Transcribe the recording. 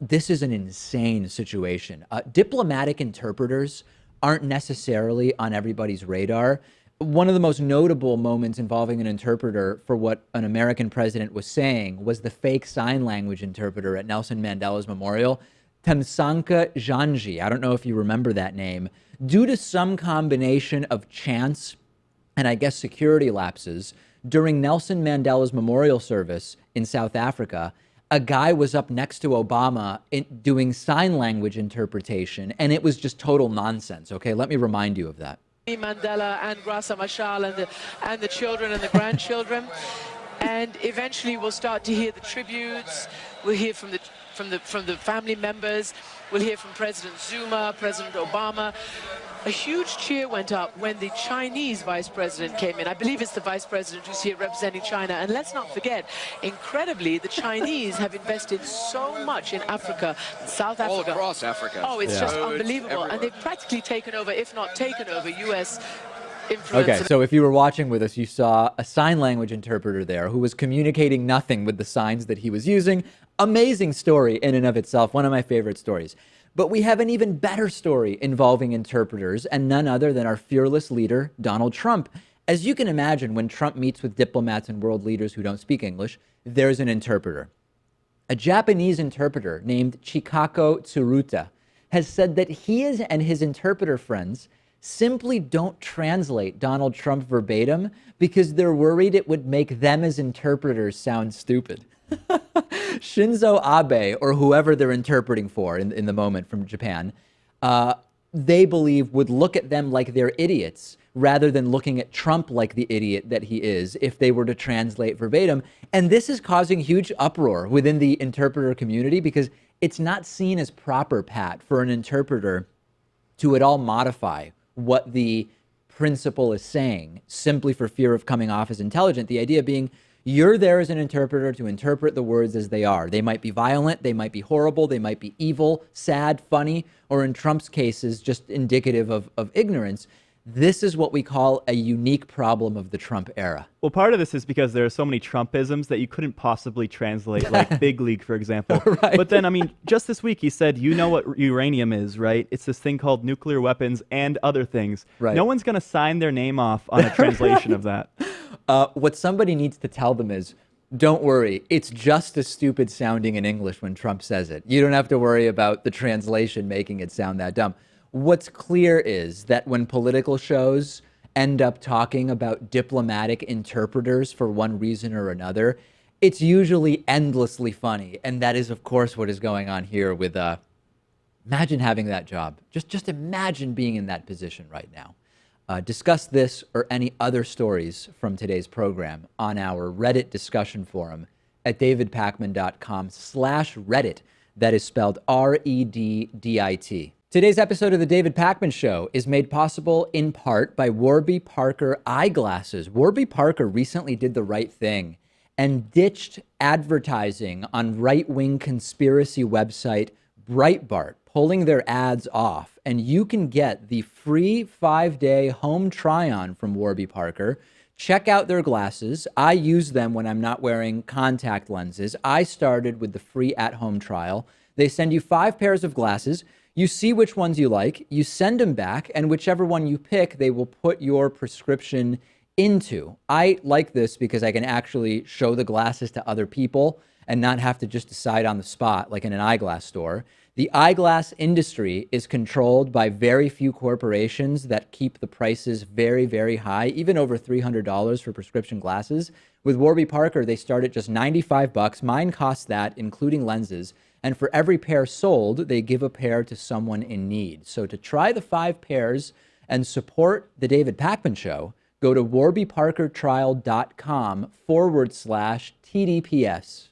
This is an insane situation. Diplomatic interpreters aren't necessarily on everybody's radar. One of the most notable moments involving an interpreter for what an American president was saying was the fake sign language interpreter at Nelson Mandela's memorial, Temsanka Janji. I don't know if you remember that name. Due to some combination of chance and I guess security lapses, during Nelson Mandela's memorial service in South Africa, a guy was up next to Obama doing sign language interpretation, and it was just total nonsense. Okay, let me remind you of that. Mandela and Grasa Machel and the children and the grandchildren, and eventually we'll start to hear the tributes. We'll hear from the family members. We'll hear from President Zuma, President Obama. A huge cheer went up when the Chinese vice president came in. I believe it's the vice president who's here representing China. And let's not forget, incredibly, the Chinese have invested so much in Africa, South Africa. All across Africa. Oh, it's just unbelievable. Everywhere. And they've practically taken over, if not taken over, U.S. influence. Okay, so if you were watching with us, you saw a sign language interpreter there who was communicating nothing with the signs that he was using. Amazing story in and of itself, one of my favorite stories. But we have an even better story involving interpreters, and none other than our fearless leader, Donald Trump. As you can imagine, when Trump meets with diplomats and world leaders who don't speak English, there's an interpreter. A Japanese interpreter named Chikako Tsuruta has said that he and his interpreter friends simply don't translate Donald Trump verbatim because they're worried it would make them as interpreters sound stupid. Shinzo Abe, or whoever they're interpreting for in the moment from Japan, they believe would look at them like they're idiots rather than looking at Trump like the idiot that he is if they were to translate verbatim. And this is causing huge uproar within the interpreter community because it's not seen as proper, Pat, for an interpreter to at all modify what the principal is saying simply for fear of coming off as intelligent. The idea being, you're there as an interpreter to interpret the words as they are. They might be violent, they might be horrible, they might be evil, sad, funny, or in Trump's cases, just indicative of ignorance. This is what we call a unique problem of the Trump era. Well, part of this is because there are so many Trumpisms that you couldn't possibly translate, like big league, for example. Right. But then, I mean, just this week he said, you know what uranium is, right? It's this thing called nuclear weapons and other things. Right. No one's going to sign their name off on a translation of that. What somebody needs to tell them is, don't worry, it's just as stupid sounding in English when Trump says it. You don't have to worry about the translation making it sound that dumb. What's clear is that when political shows end up talking about diplomatic interpreters for one reason or another, it's usually endlessly funny. And that is, of course, what is going on here with, imagine having that job. Just imagine being in that position right now. Discuss this or any other stories from today's program on our Reddit discussion forum at davidpakman.com/Reddit. That is spelled Reddit. Today's episode of The David Pakman Show is made possible in part by Warby Parker eyeglasses. Warby Parker recently did the right thing and ditched advertising on right-wing conspiracy website Breitbart, pulling their ads off. And you can get the free 5-day home try-on from Warby Parker. Check out their glasses. I use them when I'm not wearing contact lenses. I started with the free at-home trial. They send you 5 pairs of glasses. You see which ones you like, you send them back, and whichever one you pick, they will put your prescription into. I like this because I can actually show the glasses to other people and not have to just decide on the spot like in an eyeglass store. The eyeglass industry is controlled by very few corporations that keep the prices very, very high, even over $300 for prescription glasses. With Warby Parker, they start at just $95. Mine costs that, including lenses. And for every pair sold, they give a pair to someone in need. So to try the 5 pairs and support the David Pakman Show, go to warbyparkertrial.com/TDPS.